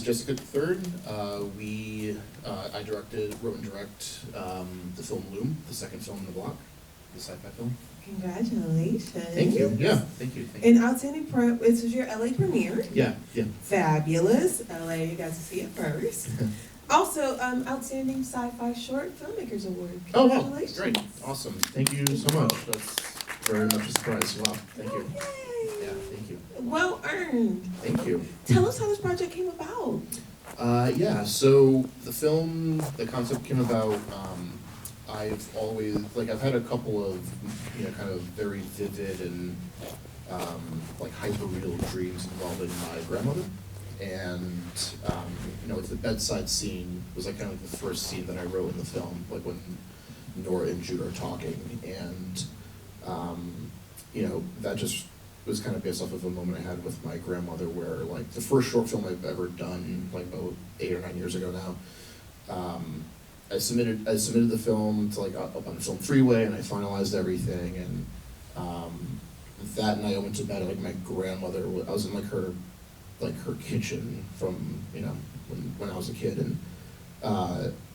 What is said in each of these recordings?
Jessica III. I wrote and direct the film Loom, the second film in the block, the sci-fi film. Congratulations. Thank you. Yeah, thank you. Thank you. And outstanding this was your LA premiere. Yeah. Fabulous. LA, you got to see it first. Also, outstanding sci-fi short filmmakers award. Oh wow, Congratulations. great, awesome. Thank you so much. That's very much a surprise. Wow, thank you. Yay. Yeah, thank you. Well earned. Thank you. Tell us how this project came about. Yeah, so the concept came about, I've always, I've had a couple of, kind of very vivid and, hyper-real dreams involving my grandmother. And, the bedside scene was, kind of the first scene that I wrote in the film, when Norah and Jude are talking. And, that just was kind of based off of a moment I had with my grandmother where, the first short film I've ever done, about 8 or 9 years ago now, I submitted the film to, up on the Film Freeway, and I finalized everything, and that night I went to bed, and, my grandmother, I was in, her kitchen from, when I was a kid, and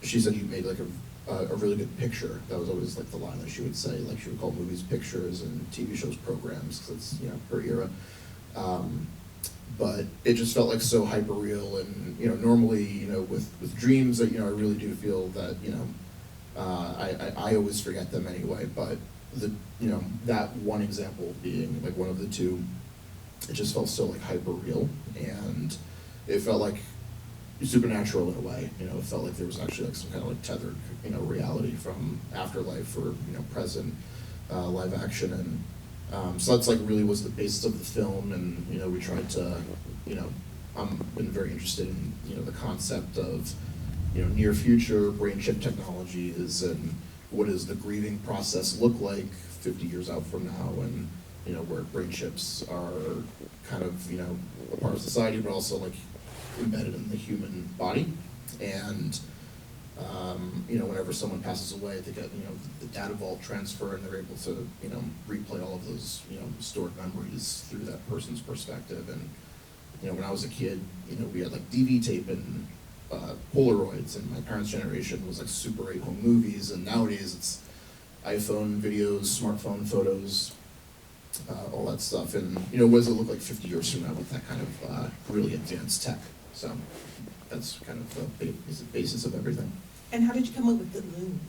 she said, "You made, a really good picture." That was always, the line that she would say, she would call movies pictures and TV shows programs, because it's, her era. But it just felt so hyper real, and normally with dreams that I really do feel that I always forget them anyway. But that one example being one of the two, it just felt so hyper real, and it felt supernatural in a way. It felt like there was actually some kind of tethered reality from afterlife or present live action, and so that's really was the basis of the film. And we tried to I've been very interested in the concept of near future brain chip technologies, and what does the grieving process look like 50 years out from now, and where brain chips are kind of a part of society, but also embedded in the human body. And whenever someone passes away, they get the data vault transfer, and they're able to replay all of those stored memories through that person's perspective. And when I was a kid, we had DV tape and Polaroids, and my parents' generation was Super 8 home movies, and nowadays it's iPhone videos, smartphone photos, all that stuff. And what does it look like 50 years from now with that kind of really advanced tech? So that's kind of the basis of everything. And how did you come up with the Loom?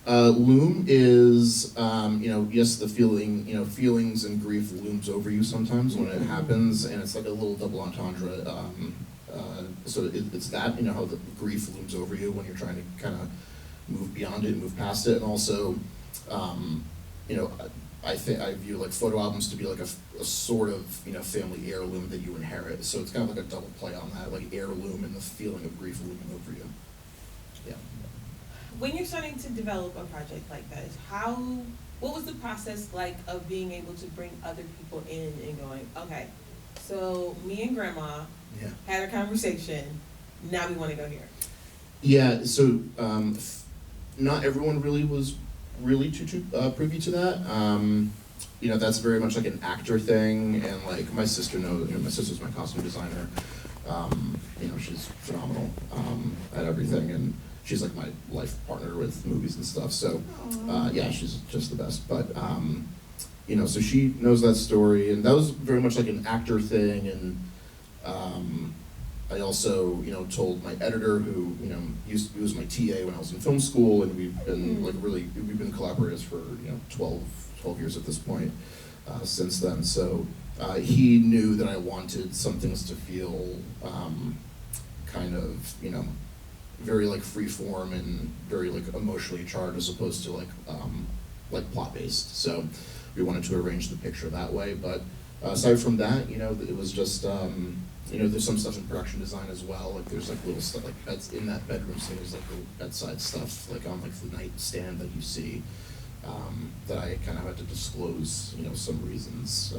Loom is, yes, the feelings and grief looms over you sometimes when it happens, and it's a little double entendre. So it's that, how the grief looms over you when you're trying to kind of move beyond it, move past it, and also, I view photo albums to be a sort of family heirloom that you inherit. So it's kind of a double play on that, heirloom and the feeling of grief looming over you. Yeah. When you're starting to develop a project like this, what was the process of being able to bring other people in and going, okay, so me and Grandma had a conversation, now we want to go here? Yeah, so not everyone really was too privy to that. That's very much an actor thing, and my sister knows, my sister's my costume designer. She's phenomenal at everything, and she's my life partner with movies and stuff. So yeah, she's just the best. But so she knows that story, and that was very much an actor thing. And I also told my editor, who he was my TA when I was in film school, and we've been we've been collaborators for 12 years at this point since then. So he knew that I wanted some things to feel kind of very free form and very emotionally charged, as opposed to plot based. So we wanted to arrange the picture that way. But aside from that, it was just there's some stuff in production design as well. There's little stuff beds in that bedroom, so there's little bedside stuff on the nightstand that you see, that I kind of had to disclose some reasons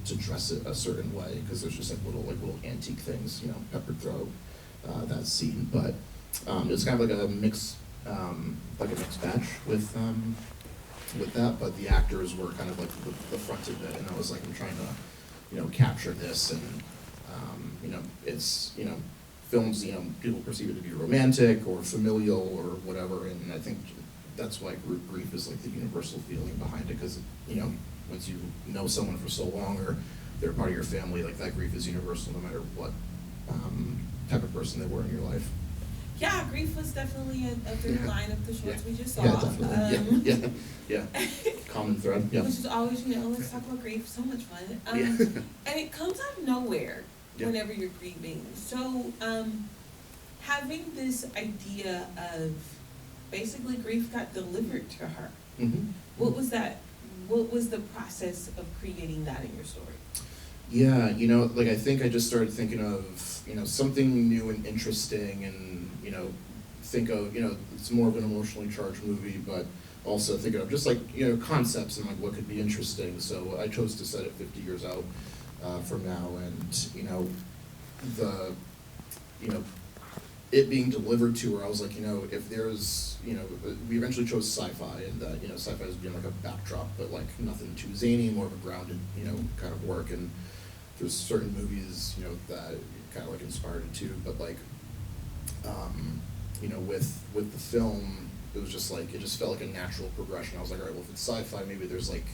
to dress it a certain way, because there's just little antique things peppered throughout that scene. But it's kind of a mix, a mixed batch with that. But the actors were kind of the front of it, and I was I'm trying to capture this, and it's films, people perceive it to be romantic or familial or whatever, and I think that's why grief is like the universal feeling behind it, because once you know someone for so long or they're part of your family, like that grief is universal no matter what type of person they were in your life. Yeah, grief was definitely a through line of the shorts we just saw. Yeah, definitely. Yeah. Common thread. Yeah. Which is always, let's talk about grief. So much fun. And it comes out of nowhere whenever you're grieving. So, having this idea of basically grief got delivered to her. Mm-hmm. What was that? What was the process of creating that in your story? Yeah, I think I just started thinking of, something new and interesting, and, think of, it's more of an emotionally charged movie, but also thinking of just concepts and what could be interesting. So I chose to set it 50 years out from now, and, it being delivered to her, I was like, if there's, we eventually chose sci-fi, and sci-fi is being like a backdrop, but like nothing too zany, more of a grounded, kind of work. And there's certain movies, that kind of like inspired it too, but like, with the film, it was just like, it just felt like a natural progression. I was like, all right, well, if it's sci-fi, maybe there's like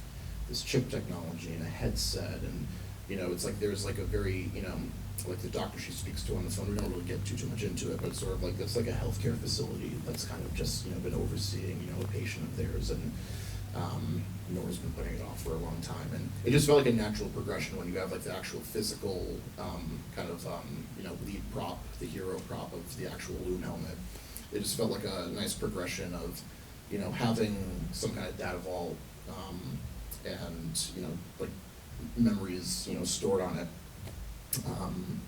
this chip technology and a headset, and, it's like, there's like a very, like the doctor she speaks to on the phone, we don't really get too much into it, but it's sort of like, it's like a healthcare facility that's kind of just, been overseeing, a patient of theirs, and Norah's been putting it off for a long time, and it just felt like a natural progression when you have like the actual physical lead prop, the hero prop of the actual Loom helmet. It just felt like a nice progression of, having some kind of data vault, and, like memories, stored on it.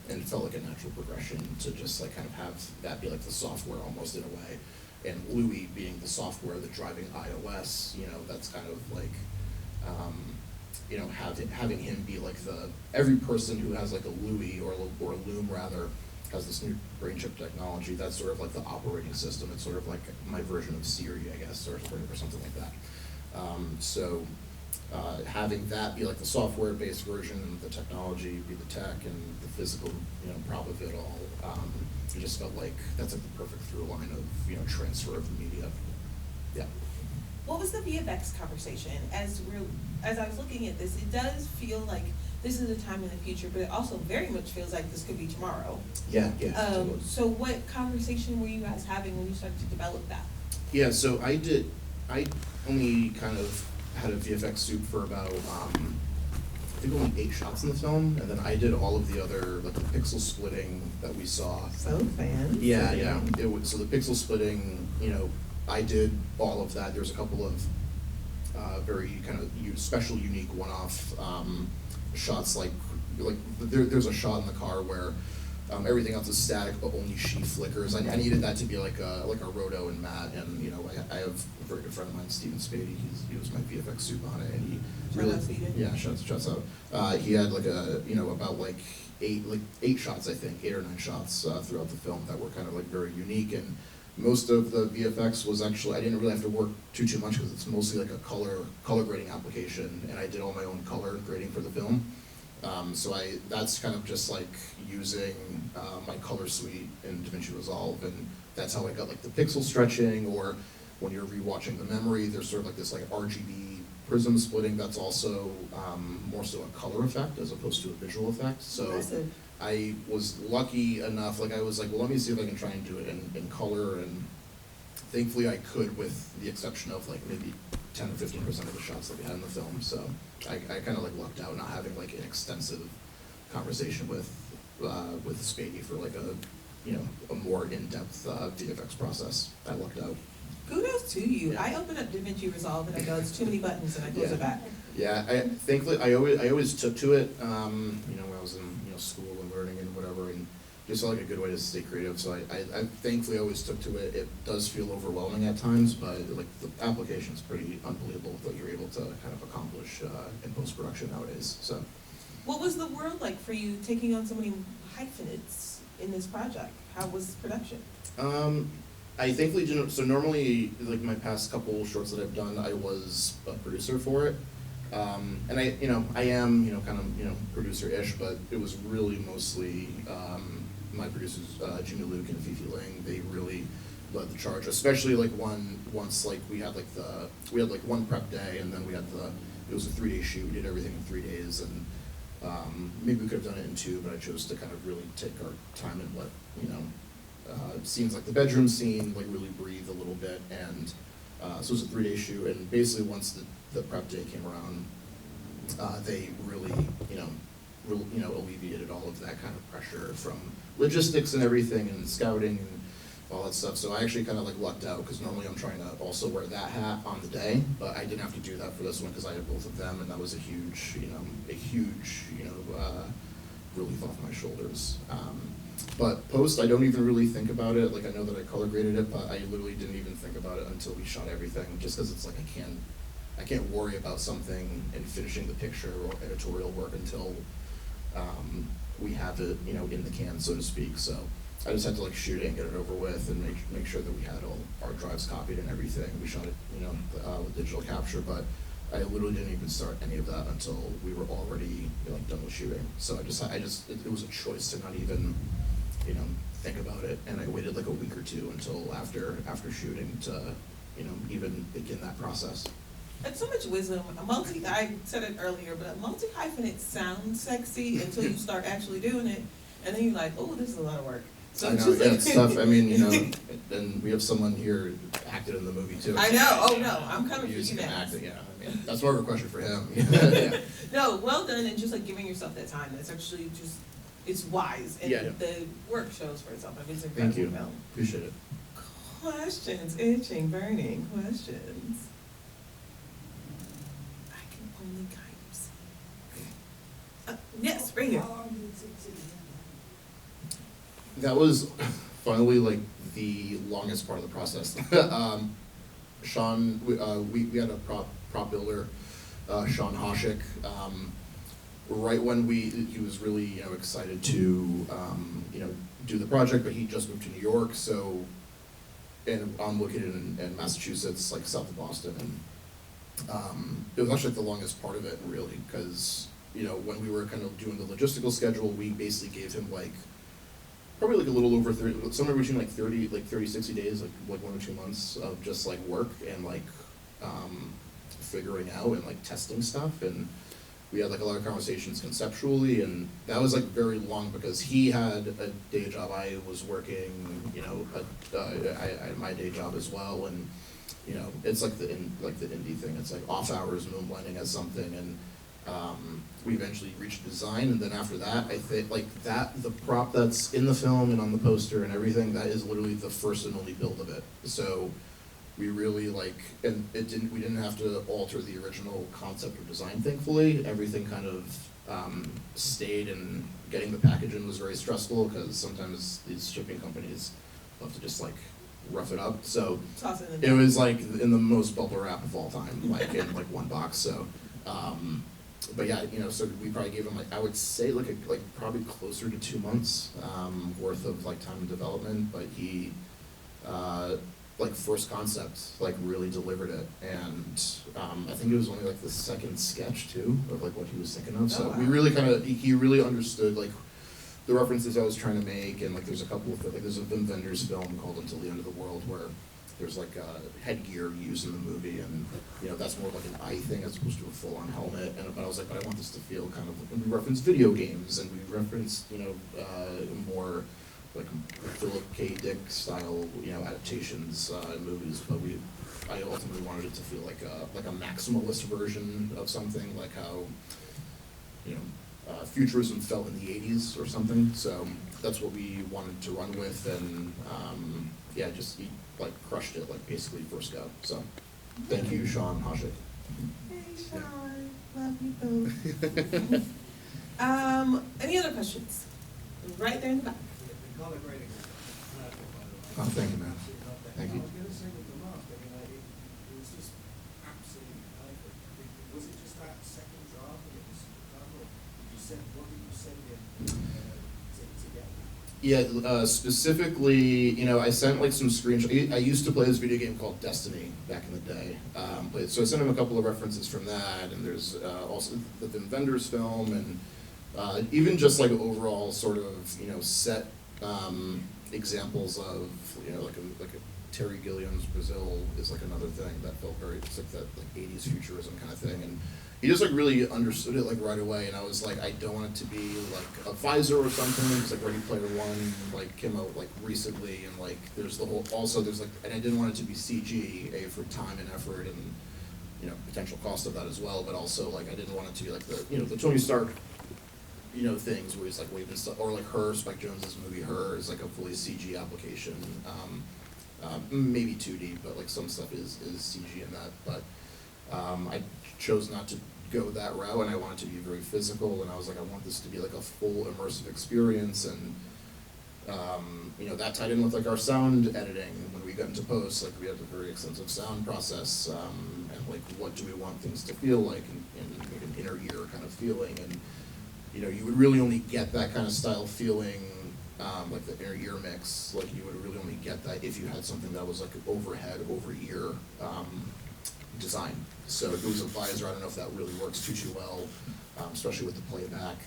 And it felt like a natural progression to just like kind of have that be like the software almost in a way, and Louis being the software, the driving iOS, that's kind of like, having him be like every person who has like a Louis or a Loom rather has this new brain chip technology. That's sort of like the operating system. It's sort of like my version of Siri, I guess, or something like that. Having that be like the software-based version, and the technology be the tech, and the physical, prop of it all, it just felt like that's like the perfect through line of, transfer of the media. Yeah. What was the VFX conversation? As I was looking at this, it does feel like this is a time in the future, but it also very much feels like this could be tomorrow. Yeah. So what conversation were you guys having when you started to develop that? Yeah, so I only kind of had a VFX suit for about, I think only 8 shots in the film, and then I did all of the other, like the pixel splitting that we saw. So fancy. Yeah. So the pixel splitting, I did all of that. There's a couple of very kind of special, unique one-off shots, like there's a shot in the car where everything else is static, but only she flickers. I needed that to be like a Roto and Matt, and I have a very good friend of mine, Steven Spady. He was my VFX soup on it, and he really, yeah, shots out. He had like about like 8 shots, I think, 8 or 9 shots throughout the film that were kind of like very unique, and most of the VFX was actually, I didn't really have to work too much because it's mostly like a color grading application, and I did all my own color grading for the film. So that's kind of just like using my color suite in DaVinci Resolve, and that's how I got like the pixel stretching, or when you're rewatching the memory, there's sort of like this like RGB prism splitting that's also more so a color effect as opposed to a visual effect. So impressive. I was lucky enough, like I was like, well, let me see if I can try and do it in color, and thankfully I could, with the exception of like maybe 10 or 15% of the shots that we had in the film. So I kind of like lucked out not having like an extensive conversation with Spady for like a more in-depth VFX process. I lucked out. Kudos to you. I open up DaVinci Resolve and I go, it's too many buttons, and I close it back. Yeah, thankfully I always took to it. When I was in school and learning and whatever, and just felt like a good way to stay creative. So I thankfully always took to it. It does feel overwhelming at times, but like the application is pretty unbelievable what you're able to kind of accomplish in post-production nowadays. So, what was the world like for you taking on so many hyphenates in this project? How was production? I thankfully didn't. So normally, like my past couple shorts that I've done, I was a producer for it. And I am, kind of, producer-ish, but it was really mostly, my producers, Jimmy Luke and FeiFei Ling, they really led the charge, especially like once like we had like one prep day, and then it was a 3-day shoot. We did everything in 3 days, and maybe we could have done it in 2, but I chose to kind of really take our time and let, scenes like the bedroom scene like really breathe a little bit. And so it was a 3-day shoot, and basically once the prep day came around, they really alleviated all of that kind of pressure from logistics and everything and scouting and all that stuff. So I actually kind of like lucked out, because normally I'm trying to also wear that hat on the day, but I didn't have to do that for this one because I had both of them, and that was a huge relief off my shoulders. But post, I don't even really think about it. Like, I know that I color graded it, but I literally didn't even think about it until we shot everything, just because it's like I can't worry about something and finishing the picture or editorial work until we have it, in the can, so to speak. So I just had to like shoot it and get it over with, and make sure that we had all our drives copied and everything. We shot it, with digital capture, but I literally didn't even start any of that until we were already done with shooting. So it was a choice to not even, think about it, and I waited like a week or 2 until after shooting to, even begin that process. That's so much wisdom. I said it earlier, but a multi-hyphenate sounds sexy until you start actually doing it, and then you're like, oh, this is a lot of work. So I know, yeah, it's tough. I mean, and we have someone here who acted in the movie too. I know. Oh no, I'm coming for you now. acting. Yeah, I mean, that's more of a question for him. Yeah. No, well done, and just like giving yourself that time. That's actually it's wise, and the work shows for itself. I mean, it's incredible. Thank you. Film. Appreciate it. Questions, itching, burning questions. I can only kind of see. Yes, right here. How long did it take to get That was finally like the longest part of the process. Sean, we had a prop builder, Sean Hoshik. Right when he was really excited to do the project, but he just moved to New York, so, and I'm located in Massachusetts, like south of Boston, and it was actually like the longest part of it, really, because when we were kind of doing the logistical schedule, we basically gave him like probably like a little over 30, somewhere between like 30, 60 days, like 1 or 2 months of just like work and like figuring out and like testing stuff. And we had like a lot of conversations conceptually, and that was like very long because he had a day job. I was working, I had my day job as well, and it's like the indie thing. It's like off hours moonlighting as something, and we eventually reached design, and then after that, I think like the prop that's in the film and on the poster and everything, that is literally the first and only build of it. So we really we didn't have to alter the original concept or design, thankfully. Everything kind of stayed, and getting the package in was very stressful because sometimes these shipping companies love to just like rough it up. So it was like in the most bubble wrap of all time, like in like one box. So but yeah, so we probably gave him like, I would say like probably closer to 2 months worth of like time and development, but he like first concept like really delivered it, and I think it was only like the second sketch too of like what he was thinking of. So we really he really understood like the references I was trying to make, and like there's a couple of there's a Wim Wenders film called Until the End of the World where there's like headgear used in the movie, and that's more like an eye thing as opposed to a full-on helmet. But I was like, but I want this to feel kind of like, we reference video games, and we referenced more like Philip K. Dick style adaptations in movies. But I ultimately wanted it to feel like a maximalist version of something, like how futurism felt in the 80s or something. So that's what we wanted to run with, and he like crushed it, like basically first go. So thank you, Sean Hoshik. Hey Sean, love you both. Any other questions? Right there in the back. The color grading. Oh, thank you, man. Thank you. I was going to say with the mask, I mean, it was just absolutely perfect. Was it just that second draft that it was done, or what did you send in to get? Yeah, specifically, I sent like some screenshots. I used to play this video game called Destiny back in the day. So I sent him a couple of references from that, and there's also the Wim Wenders film, and even just like overall sort of, set examples of, like a Terry Gilliam's Brazil is like another thing that felt very, it's like that like 80s futurism kind of thing, and he just like really understood it like right away, and I was like, I don't want it to be like a Pfizer or something, because like Ready Player One like came out like recently, and like there's the whole, also there's like, and I didn't want it to be CG, for time and effort and potential cost of that as well, but also like I didn't want it to be like the the Tony Stark things where he's like waving stuff, or like Her, Spike Jonze's movie Her is like a fully CG application. Maybe 2D, but like some stuff is CG in that. But I chose not to go that route, and I wanted to be very physical. And I was like, I want this to be like a full immersive experience, and that tied in with like our sound editing. When we got into post, like we had a very extensive sound process, and like what do we want things to feel like, and like an inner ear kind of feeling, and you would really only get that kind of style feeling. Like the inner ear mix, like you would really only get that if you had something that was like overhead, over ear design. So if it was a visor, I don't know if that really works too well, especially with the playback.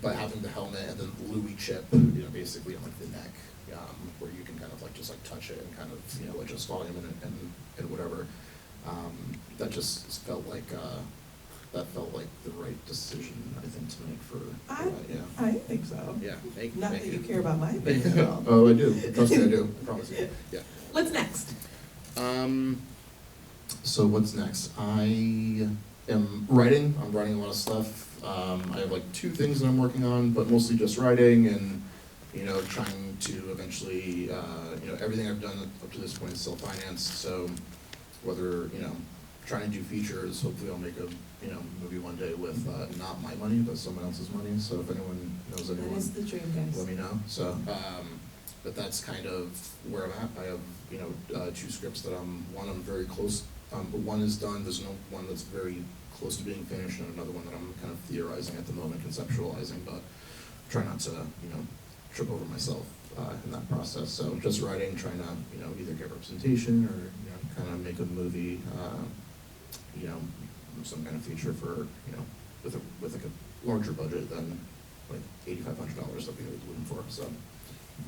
But having the helmet and then the Louis chip, basically on like the neck, where you can kind of like just like touch it and kind of adjust volume and whatever. That just felt like. That felt like the right decision, I think, to make for yeah. I think so. Yeah, Not that you care about my opinion at all. Oh, I do. Trust me, I do. I promise you. Yeah. What's next? So what's next? I am writing. I'm writing a lot of stuff. I have like 2 things that I'm working on, but mostly just writing and trying to eventually everything I've done up to this point is self-financed. So whether trying to do features, hopefully I'll make a movie one day with not my money but someone else's money. So if anyone knows anyone, That is the dream, guys. let me know. So but that's kind of where I'm at. I have 2 scripts that I'm very close. But one is done. There's one that's very close to being finished, and another one that I'm kind of theorizing at the moment, conceptualizing, but try not to trip over myself in that process. So just writing, trying to either get representation or kind of make a movie. Some kind of feature for with like a larger budget than like $8,500 that we were looking for. So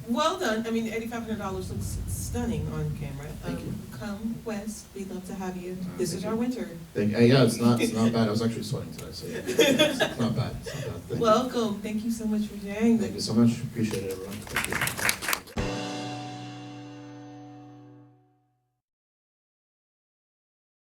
Well done. I mean, $8,500 looks stunning on camera. Thank you. Come west. We'd love to have you. This Thank is you. our winter. Yeah, it's not bad. I was actually sweating today, so yeah, it's not bad. It's not bad. Thank you. Welcome. Thank you so much for sharing. Thank you so much. Appreciate it, everyone. Thank you.